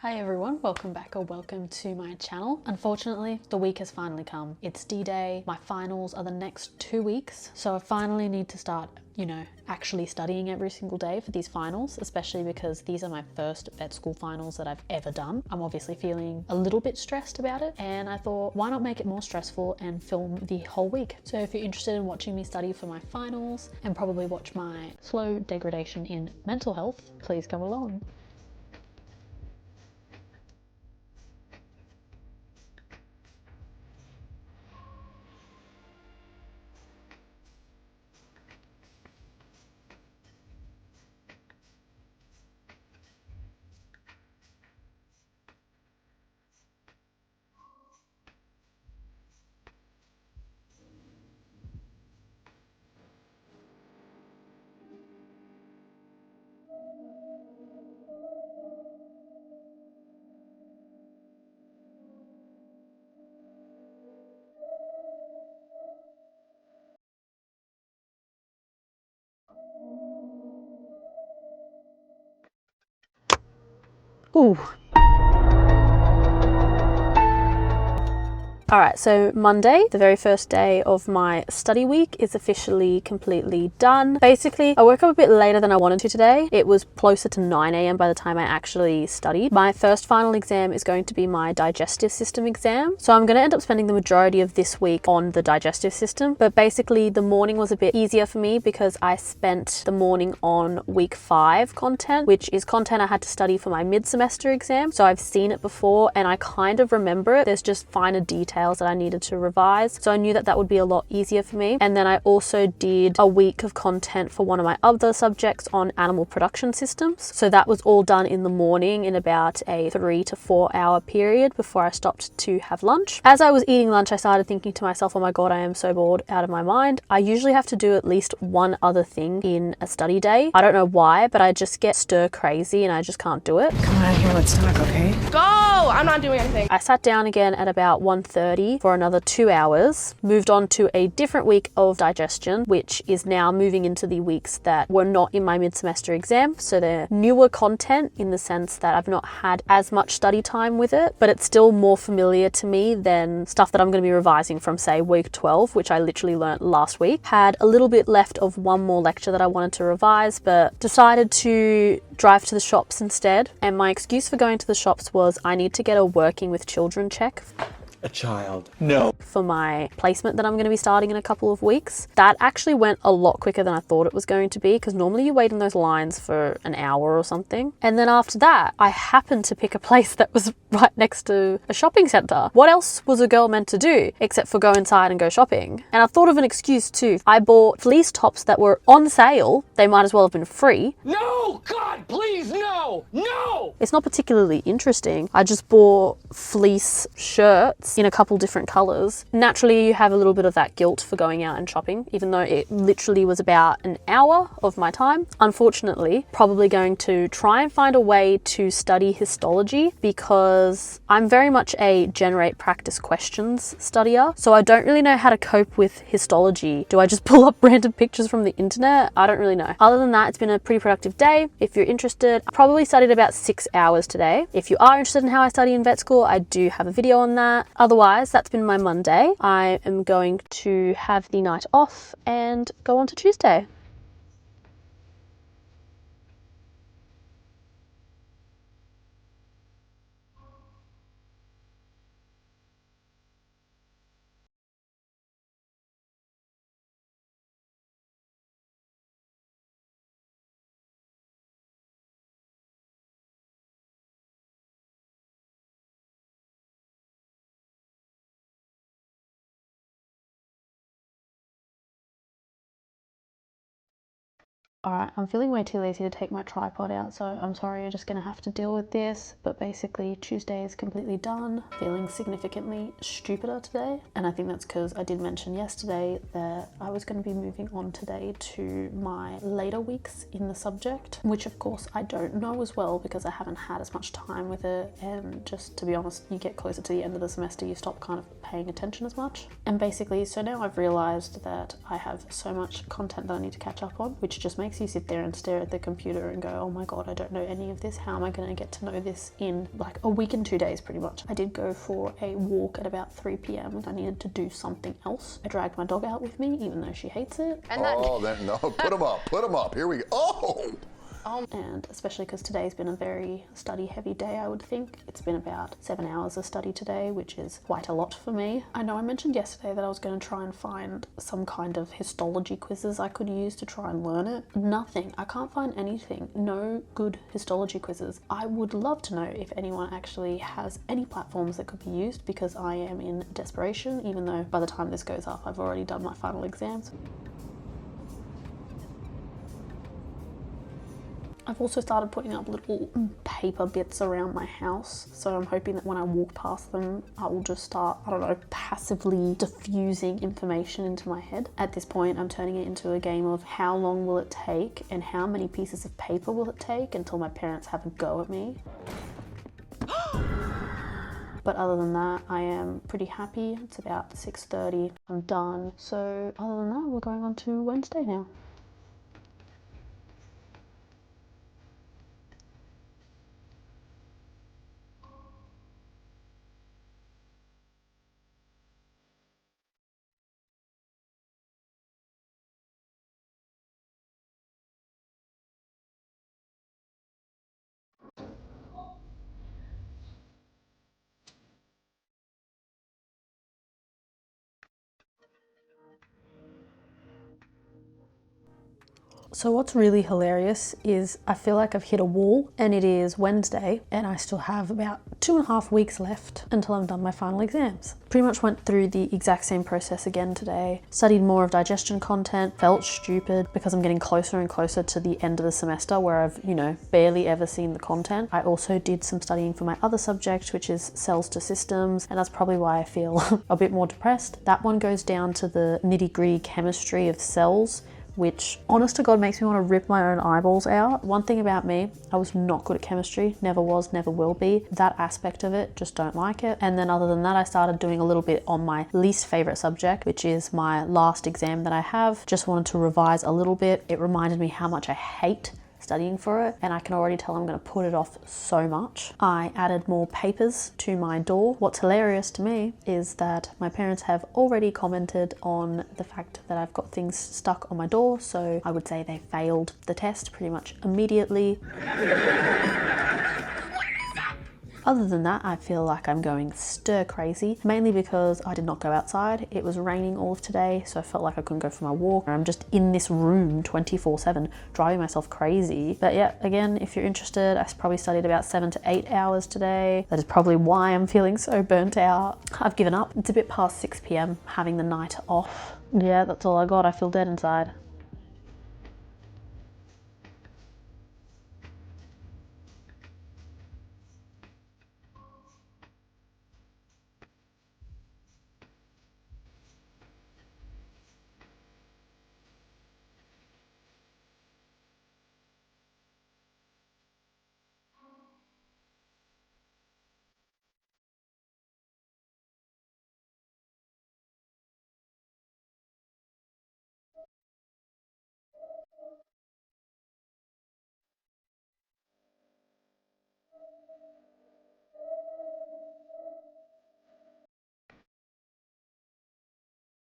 Hi everyone, welcome back or welcome to my channel. Unfortunately, the week has finally come. It's D-Day, my finals are the next 2 weeks, so I finally need to start, actually studying every single day for these finals, especially because these are my first vet school finals that I've ever done. I'm obviously feeling a little bit stressed about it, and I thought, why not make it more stressful and film the whole week? So if you're interested in watching me study for my finals and probably watch my slow degradation in mental health, please come along. Ooh. Alright, so Monday, the very first day of my study week, is officially completely done. Basically, I woke up a bit later than I wanted to today. It was closer to 9 a.m. by the time I actually studied. My first final exam is going to be my digestive system exam. So I'm going to end up spending the majority of this week on the digestive system. But basically, the morning was a bit easier for me because I spent the morning on week 5 content, which is content I had to study for my mid-semester exam. So I've seen it before and I kind of remember it. There's just finer details that I needed to revise, so I knew that that would be a lot easier for me. And then I also did a week of content for one of my other subjects on animal production systems, so that was all done in the morning in about a 3 to 4 hour period before I stopped to have lunch. As I was eating lunch, I started thinking to myself, oh my god, I am so bored out of my mind. I usually have to do at least one other thing in a study day. I don't know why, but I just get stir crazy and I just can't do it. Come on here, let's talk, okay? Go! I'm not doing anything. I sat down again at about 1:30 for another 2 hours, moved on to a different week of digestion, which is now moving into the weeks that were not in my mid-semester exam. So they're newer content in the sense that I've not had as much study time with it, but it's still more familiar to me than stuff that I'm going to be revising from, say, week 12, which I literally learnt last week. Had a little bit left of one more lecture that I wanted to revise, but decided to drive to the shops instead. And my excuse for going to the shops was I need to get a working with children check. A child. No. For my placement that I'm going to be starting in a couple of weeks. That actually went a lot quicker than I thought it was going to be, because normally you wait in those lines for an hour or something. And then after that, I happened to pick a place that was right next to a shopping centre. What else was a girl meant to do except for go inside and go shopping? And I thought of an excuse too. I bought fleece tops that were on sale. They might as well have been free. No! God, please, no! No! It's not particularly interesting. I just bought fleece shirts in a couple different colours. Naturally, you have a little bit of that guilt for going out and shopping, even though it literally was about an hour of my time. Unfortunately, probably going to try and find a way to study histology, because I'm very much a generate practice questions studier, so I don't really know how to cope with histology. Do I just pull up random pictures from the internet? I don't really know. Other than that, it's been a pretty productive day. If you're interested, I probably studied about 6 hours today. If you are interested in how I study in vet school, I do have a video on that. Otherwise, that's been my Monday. I am going to have the night off and go on to Tuesday. Alright, I'm feeling way too lazy to take my tripod out, so I'm sorry, you're just gonna have to deal with this. But basically, Tuesday is completely done. Feeling significantly stupider today. And I think that's because I did mention yesterday that I was going to be moving on today to my later weeks in the subject, which of course I don't know as well because I haven't had as much time with it. And just to be honest, you get closer to the end of the semester, you stop kind of paying attention as much. And basically, so now I've realized that I have so much content that I need to catch up on, which just makes makes you sit there and stare at the computer and go, oh my god, I don't know any of this. How am I going to get to know this in like a week and 2 days pretty much? I did go for a walk at about 3 p.m. and I needed to do something else. I dragged my dog out with me even though she hates it. And no, put them up, here we go. Oh! And especially because today's been a very study heavy day, I would think. It's been about 7 hours of study today, which is quite a lot for me. I know I mentioned yesterday that I was going to try and find some kind of histology quizzes I could use to try and learn it. Nothing. I can't find anything. No good histology quizzes. I would love to know if anyone actually has any platforms that could be used, because I am in desperation, even though by the time this goes up, I've already done my final exams. I've also started putting up little paper bits around my house, so I'm hoping that when I walk past them, I will just start, I don't know, passively diffusing information into my head. At this point, I'm turning it into a game of how long will it take and how many pieces of paper will it take until my parents have a go at me. But other than that, I am pretty happy. It's about 6:30. I'm done. So other than that, we're going on to Wednesday now. So what's really hilarious is I feel like I've hit a wall, and it is Wednesday and I still have about 2.5 weeks left until I'm done my final exams. Pretty much went through the exact same process again today. Studied more of digestion content, felt stupid because I'm getting closer and closer to the end of the semester where I've, barely ever seen the content. I also did some studying for my other subject, which is cells to systems, and that's probably why I feel a bit more depressed. That one goes down to the nitty-gritty chemistry of cells, which honest to God makes me want to rip my own eyeballs out. One thing about me, I was not good at chemistry, never was, never will be. That aspect of it, just don't like it. And then other than that, I started doing a little bit on my least favorite subject, which is my last exam that I have. Just wanted to revise a little bit. It reminded me how much I hate studying for it, and I can already tell I'm going to put it off so much. I added more papers to my door. What's hilarious to me is that my parents have already commented on the fact that I've got things stuck on my door, so I would say they failed the test pretty much immediately. Other than that, I feel like I'm going stir crazy, mainly because I did not go outside. It was raining all of today, so I felt like I couldn't go for my walk. I'm just in this room 24/7, driving myself crazy. But yeah, again, if you're interested, I probably studied about 7 to 8 hours today. That is probably why I'm feeling so burnt out. I've given up. It's a bit past 6 p.m, having the night off. Yeah, that's all I got. I feel dead inside.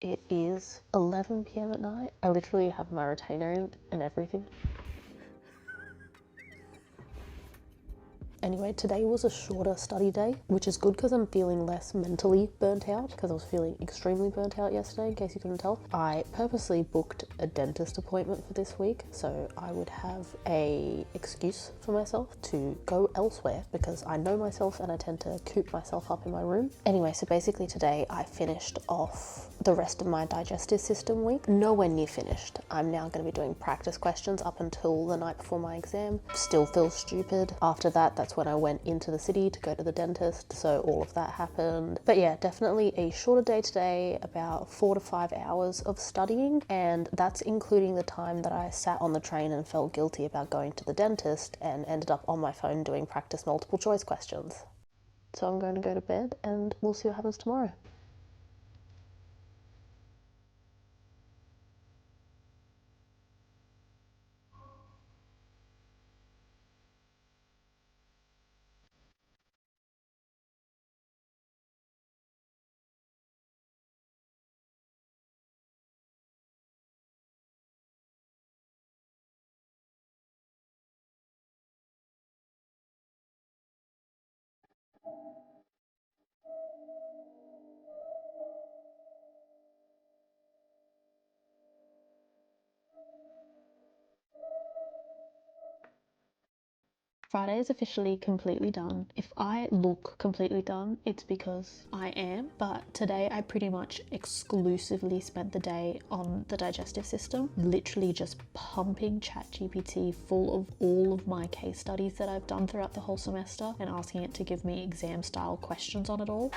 It is 11 p.m. at night. I literally have my retainer in and everything. Anyway, today was a shorter study day, which is good because I'm feeling less mentally burnt out, because I was feeling extremely burnt out yesterday, in case you couldn't tell. I purposely booked a dentist appointment for this week, so I would have a excuse for myself to go elsewhere, because I know myself and I tend to coop myself up in my room. Anyway, so basically today I finished off the rest of my digestive system week. Nowhere near finished. I'm now going to be doing practice questions up until the night before my exam. Still feel stupid. After that, that's when I went into the city to go to the dentist, so all of that happened. But yeah, definitely a shorter day today, about 4 to 5 hours of studying, and that's including the time that I sat on the train and felt guilty about going to the dentist and ended up on my phone doing practice multiple choice questions. So I'm going to go to bed and we'll see what happens tomorrow. Friday is officially completely done. If I look completely done, it's because I am, but today I pretty much exclusively spent the day on the digestive system, literally just pumping ChatGPT full of all of my case studies that I've done throughout the whole semester and asking it to give me exam style questions on it all.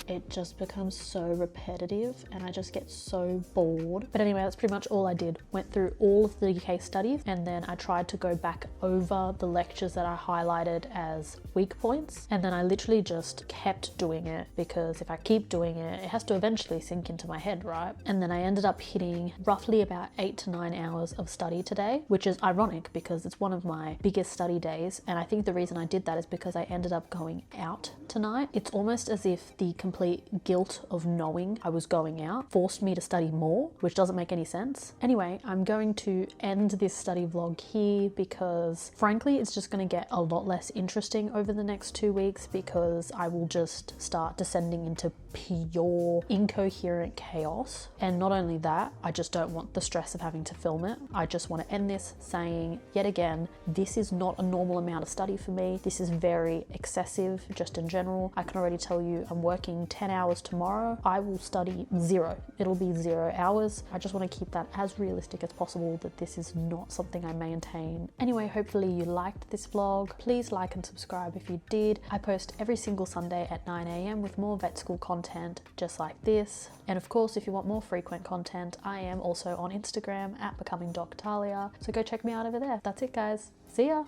It just becomes so repetitive and I just get so bored. But anyway, that's pretty much all I did. Went through all of the case studies and then I tried to go back over the lectures that I highlighted as weak points. And then I literally just kept doing it because if I keep doing it, it has to eventually sink into my head, right? And then I ended up hitting roughly about 8 to 9 hours of study today, which is ironic because it's one of my biggest study days. And I think the reason I did that is because I ended up going out tonight. It's almost as if the complete guilt of knowing I was going out forced me to study more, which doesn't make any sense. Anyway, I'm going to end this study vlog here because frankly, it's just going to get a lot less interesting over the next 2 weeks because I will just start descending into pure incoherent chaos. And not only that, I just don't want the stress of having to film it. I just want to end this saying yet again, this is not a normal amount of study for me. This is very excessive just in general. I can already tell you I'm working 10 hours tomorrow. I will study 0. It'll be 0 hours. I just want to keep that as realistic as possible, that this is not something I maintain. Anyway, hopefully you liked this vlog. Please like and subscribe if you did. I post every single Sunday at 9 a.m. with more vet school content just like this. And of course, if you want more frequent content, I am also on Instagram at becomingdoctalia. So go check me out over there. That's it, guys. See ya.